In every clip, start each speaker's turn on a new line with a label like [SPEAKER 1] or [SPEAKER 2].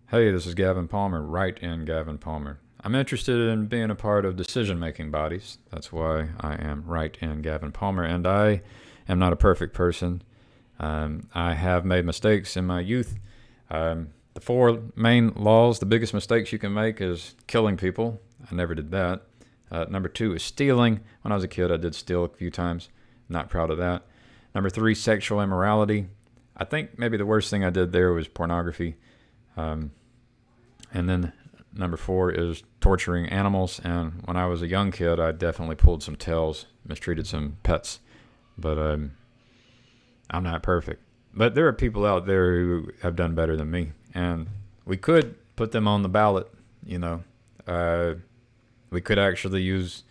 [SPEAKER 1] Hey, this is Gavin Palmer, Right in Gavin Palmer. I'm interested in being a part of decision making bodies. That's why I am Right in Gavin Palmer, and I am not a perfect person. I have made mistakes in my youth. The four main laws, the biggest mistakes you can make is killing people. I never did that. Number two is stealing. When I was a kid, I did steal a few times. Not proud of that. Number three, sexual immorality. I think maybe the worst thing I did there was pornography. Um, and then number four is torturing animals. And when I was a young kid, I definitely pulled some tails, mistreated some pets. But I'm not perfect. But there are people out there who have done better than me. And we could put them on the ballot, you know. Uh, we could actually use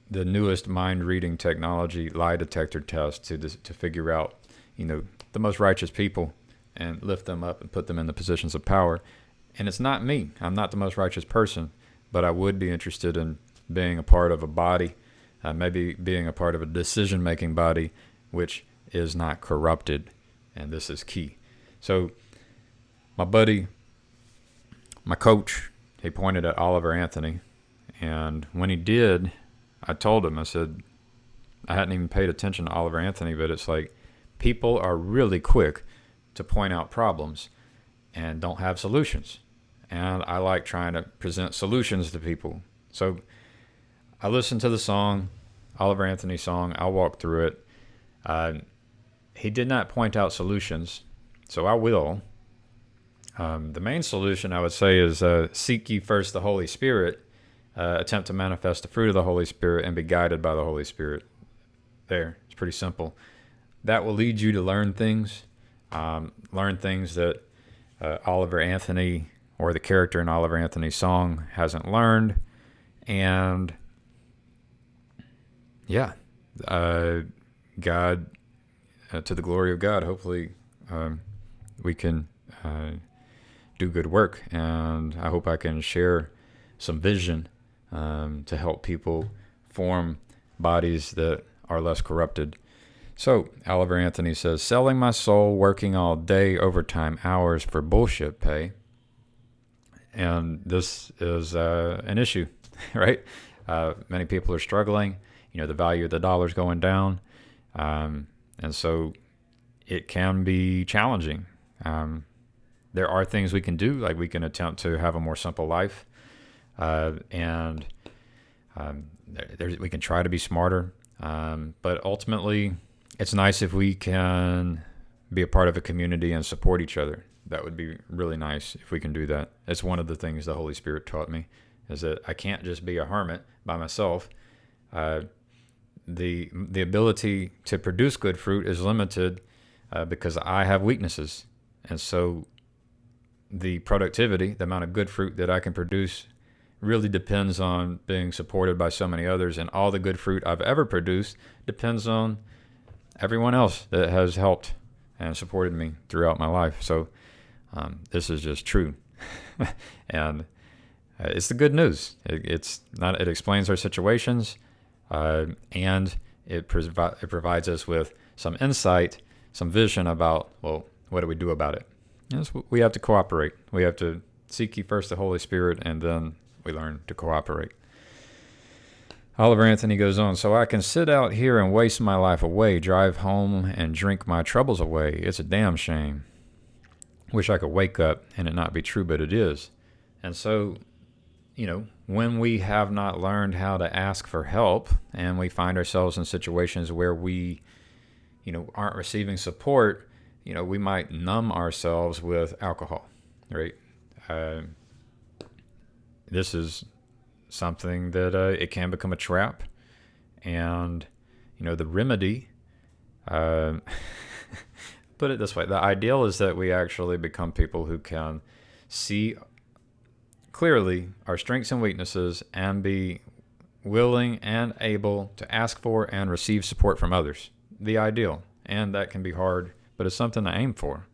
[SPEAKER 1] the newest mind reading technology, lie detector test, to figure out, the most righteous people and lift them up and put them in the positions of power. And it's not me. I'm not the most righteous person, but I would be interested in being a part of a body, maybe being a part of a decision making body which is not corrupted. And this is key. So, my buddy, my coach, he pointed at Oliver Anthony. And when he did, I told him, I said, I hadn't even paid attention to Oliver Anthony, but it's like people are really quick to point out problems and don't have solutions. And I like trying to present solutions to people. So I listened to the song, Oliver Anthony's song. I'll walk through it. He did not point out solutions, so I will. The main solution I would say is seek ye first the Holy Spirit, attempt to manifest the fruit of the Holy Spirit, and be guided by the Holy Spirit. There, it's pretty simple. That will lead you to learn things that Oliver Anthony or the character in Oliver Anthony's song hasn't learned. And yeah, God, to the glory of God, hopefully we can do good work. And I hope I can share some vision to help people form bodies that are less corrupted. So, Oliver Anthony says, selling my soul, working all day, overtime hours for bullshit pay. And this is an issue, right? Many people are struggling. The value of the dollar is going down. And so it can be challenging. There are things we can do, like we can attempt to have a more simple life. And we can try to be smarter. But ultimately, it's nice if we can be a part of a community and support each other. That would be really nice if we can do that. It's one of the things the Holy Spirit taught me, is that I can't just be a hermit by myself. The ability to produce good fruit is limited because I have weaknesses. And so the productivity, the amount of good fruit that I can produce, really depends on being supported by so many others. And all the good fruit I've ever produced depends on everyone else that has helped and supported me throughout my life. So this is just true. And it's the good news. It explains our situations, and it provides us with some insight, some vision about, well, what do we do about it? Yes, we have to cooperate. We have to seek ye first the Holy Spirit, and then we learn to cooperate. Oliver Anthony goes on, so I can sit out here and waste my life away, drive home and drink my troubles away. It's a damn shame. Wish I could wake up and it not be true, but it is. And so, when we have not learned how to ask for help and we find ourselves in situations where we, aren't receiving support, we might numb ourselves with alcohol, right? This is something that it can become a trap. And, the remedy, put it this way, the ideal is that we actually become people who can see clearly our strengths and weaknesses and be willing and able to ask for and receive support from others. The ideal. And that can be hard, but it's something to aim for.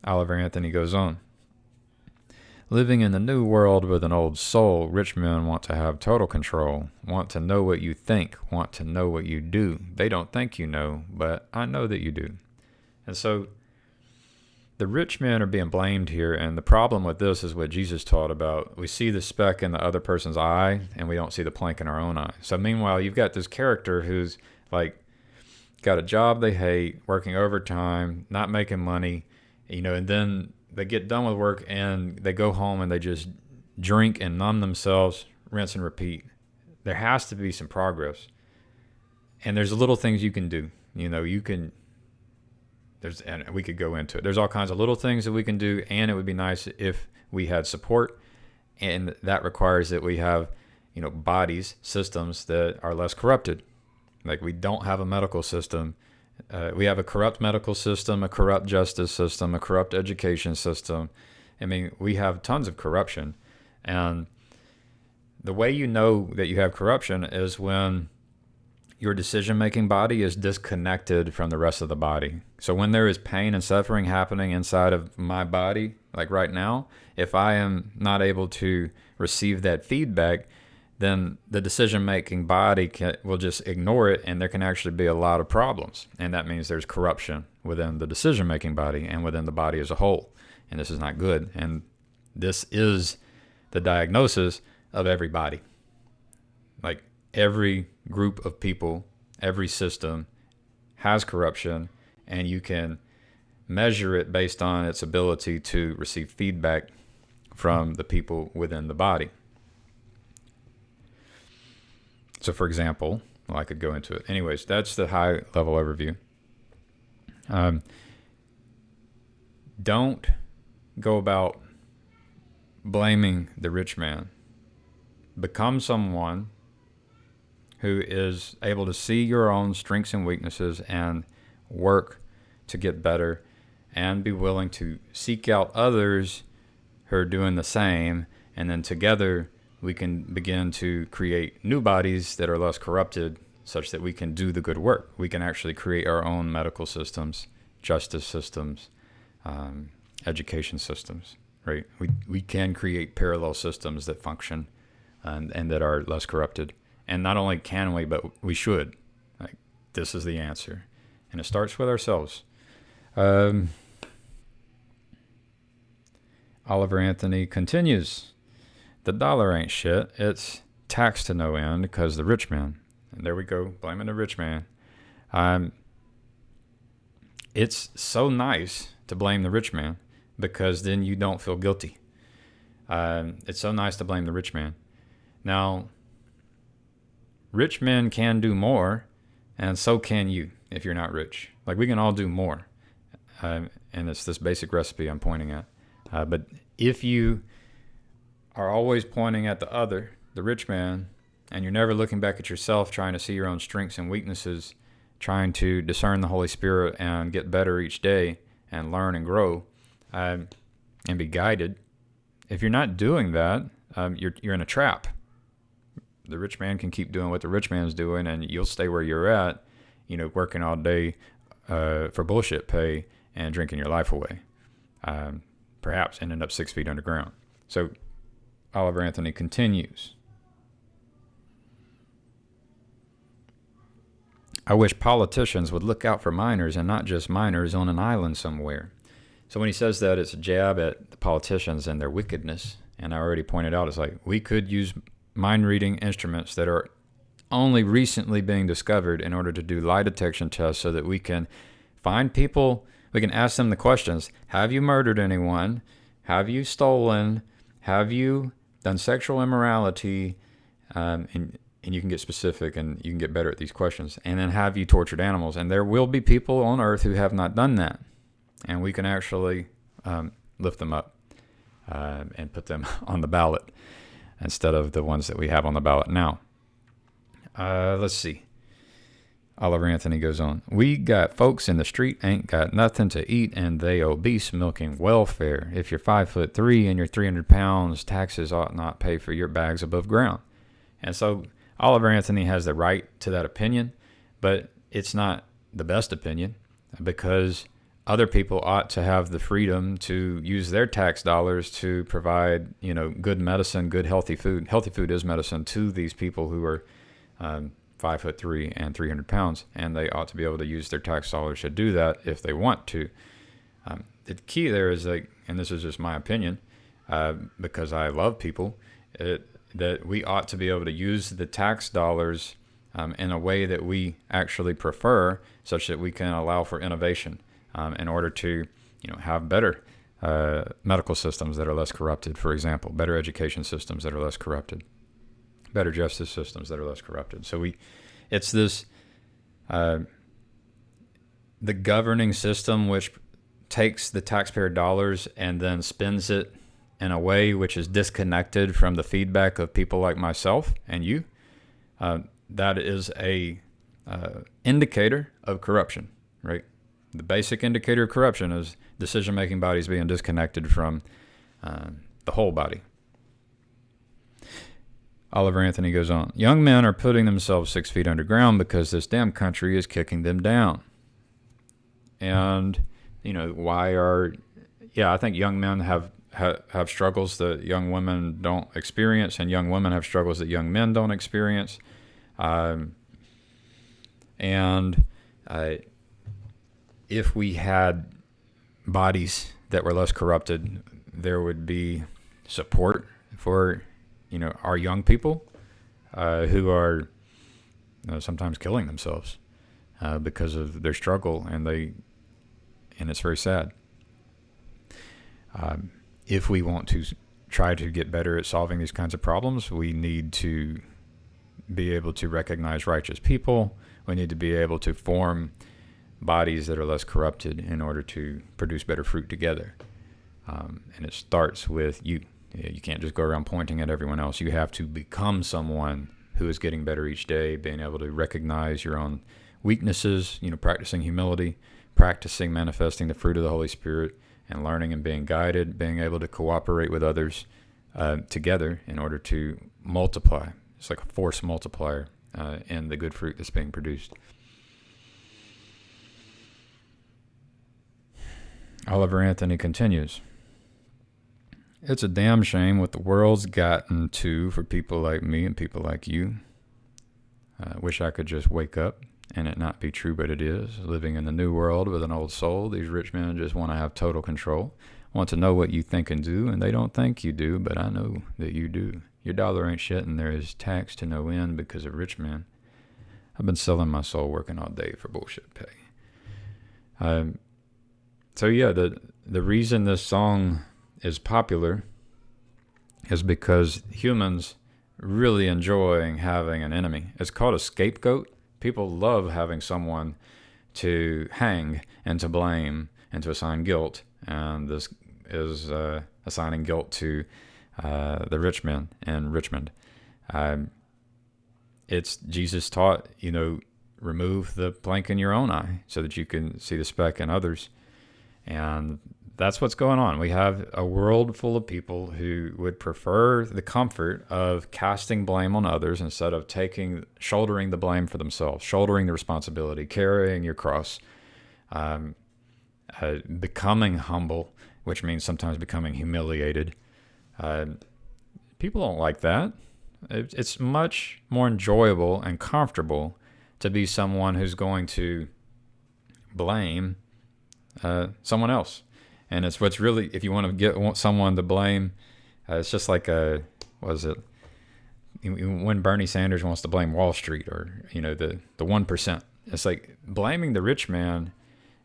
[SPEAKER 1] Oliver Anthony goes on. Living in the new world with an old soul, rich men want to have total control, want to know what you think, want to know what you do. They don't think you know, but I know that you do. And so the rich men are being blamed here, and the problem with this is what Jesus taught about. We see the speck in the other person's eye, and we don't see the plank in our own eye. So meanwhile, you've got this character who's like got a job they hate, working overtime, not making money, and then they get done with work and they go home and they just drink and numb themselves, rinse and repeat. There has to be some progress. And there's little things you can do. And we could go into it. There's all kinds of little things that we can do, and it would be nice if we had support, and that requires that we have, bodies, systems that are less corrupted. Like, we don't have a medical system. We have a corrupt medical system, a corrupt justice system, a corrupt education system. I mean, we have tons of corruption. And the way you know that you have corruption is when your decision-making body is disconnected from the rest of the body. So when there is pain and suffering happening inside of my body, like right now, if I am not able to receive that feedback, then the decision-making body will just ignore it, and there can actually be a lot of problems. And that means there's corruption within the decision-making body and within the body as a whole. And this is not good. And this is the diagnosis of everybody. Like, every group of people, every system has corruption, and you can measure it based on its ability to receive feedback from the people within the body. So, for example, I could go into it. Anyways, that's the high-level overview. Don't go about blaming the rich man. Become someone who is able to see your own strengths and weaknesses and work to get better, and be willing to seek out others who are doing the same, and then together we can begin to create new bodies that are less corrupted, such that we can do the good work. We can actually create our own medical systems, justice systems, education systems, right? We can create parallel systems that function and that are less corrupted. And not only can we, but we should. Like, this is the answer. And it starts with ourselves. Oliver Anthony continues, the dollar ain't shit. It's taxed to no end because the rich man. And there we go, blaming the rich man. It's so nice to blame the rich man because then you don't feel guilty. It's so nice to blame the rich man. Now, rich men can do more, and so can you if you're not rich. Like, we can all do more. And it's this basic recipe I'm pointing at. But if you are always pointing at the rich man, and you're never looking back at yourself, trying to see your own strengths and weaknesses, trying to discern the Holy Spirit and get better each day and learn and grow and be guided, if you're not doing that, you're in a trap. The rich man can keep doing what the rich man's doing, and you'll stay where you're at, working all day for bullshit pay and drinking your life away, perhaps ending up 6 feet underground. So Oliver Anthony continues. I wish politicians would look out for minors and not just minors on an island somewhere. So when he says that, it's a jab at the politicians and their wickedness. And I already pointed out, it's like we could use mind-reading instruments that are only recently being discovered in order to do lie detection tests so that we can find people, we can ask them the questions. Have you murdered anyone? Have you stolen? Have you done sexual immorality? And you can get specific and you can get better at these questions. And then, have you tortured animals? And there will be people on earth who have not done that. And we can actually lift them up and put them on the ballot instead of the ones that we have on the ballot now. Let's see. Oliver Anthony goes on. We got folks in the street ain't got nothing to eat, and they obese milking welfare. If you're 5'3" and you're 300 pounds, taxes ought not pay for your bags above ground. And so Oliver Anthony has the right to that opinion, but it's not the best opinion, because other people ought to have the freedom to use their tax dollars to provide, good medicine, good healthy food. Healthy food is medicine to these people who are 5'3" and 300 pounds, and they ought to be able to use their tax dollars to do that if they want to. the key there is like, and this is just my opinion, because I love people, that we ought to be able to use the tax dollars in a way that we actually prefer, such that we can allow for innovation in order to, have better medical systems that are less corrupted, for example, better education systems that are less corrupted, better justice systems that are less corrupted. So it's this, the governing system which takes the taxpayer dollars and then spends it in a way which is disconnected from the feedback of people like myself and you. That is a indicator of corruption, right? The basic indicator of corruption is decision-making bodies being disconnected from the whole body. Oliver Anthony goes on, young men are putting themselves 6 feet underground because this damn country is kicking them down. And, I think young men have struggles that young women don't experience, and young women have struggles that young men don't experience. If we had bodies that were less corrupted, there would be support for, our young people who are sometimes killing themselves because of their struggle, and it's very sad. If we want to try to get better at solving these kinds of problems, we need to be able to recognize righteous people. We need to be able to form bodies that are less corrupted in order to produce better fruit together. And it starts with you. You can't just go around pointing at everyone else. You have to become someone who is getting better each day, being able to recognize your own weaknesses, practicing humility, practicing manifesting the fruit of the Holy Spirit, and learning and being guided, being able to cooperate with others together in order to multiply. It's like a force multiplier in the good fruit that's being produced. Oliver Anthony continues, it's a damn shame what the world's gotten to for people like me and people like you. I wish I could just wake up and it not be true, but it is. Living in the new world with an old soul, these rich men just want to have total control, want to know what you think and do, and they don't think you do, but I know that you do. Your dollar ain't shit, and there is tax to no end because of rich men. I've been selling my soul working all day for bullshit pay. The reason this song is popular is because humans really enjoy having an enemy. It's called a scapegoat. People love having someone to hang and to blame and to assign guilt. And this is assigning guilt to the rich men in Richmond. It's Jesus taught, remove the plank in your own eye so that you can see the speck in others. And that's what's going on. We have a world full of people who would prefer the comfort of casting blame on others instead of shouldering the blame for themselves, shouldering the responsibility, carrying your cross, becoming humble, which means sometimes becoming humiliated. People don't like that. It's much more enjoyable and comfortable to be someone who's going to blame someone else. And it's what's really, if you want someone to blame, it's just like when Bernie Sanders wants to blame Wall Street or, the 1%. It's like blaming the rich man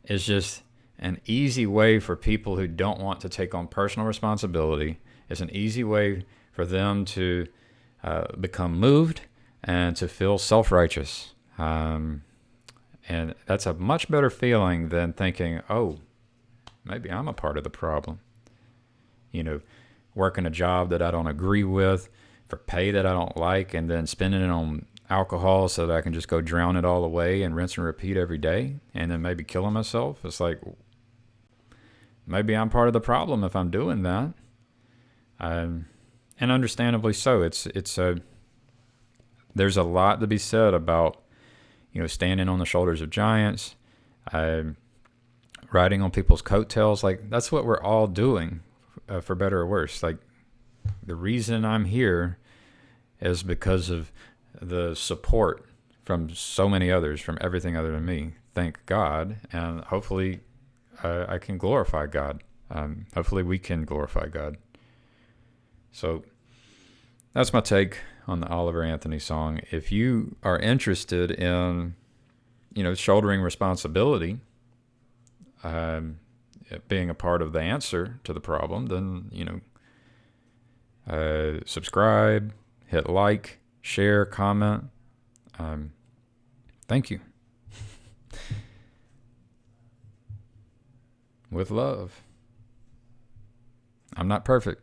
[SPEAKER 1] is just an easy way for people who don't want to take on personal responsibility. It's an easy way for them to become moved and to feel self-righteous. And that's a much better feeling than thinking, maybe I'm a part of the problem. Working a job that I don't agree with for pay that I don't like and then spending it on alcohol so that I can just go drown it all away and rinse and repeat every day and then maybe killing myself. It's like, maybe I'm part of the problem if I'm doing that. And understandably so. There's a lot to be said about, standing on the shoulders of giants, riding on people's coattails. Like, that's what we're all doing, for better or worse. Like, the reason I'm here is because of the support from so many others, from everything other than me. Thank God. And hopefully I can glorify God. Hopefully we can glorify God. So that's my take on the Oliver Anthony song. If you are interested in, shouldering responsibility, being a part of the answer to the problem, then, subscribe, hit like, share, comment. Thank you. With love. I'm not perfect.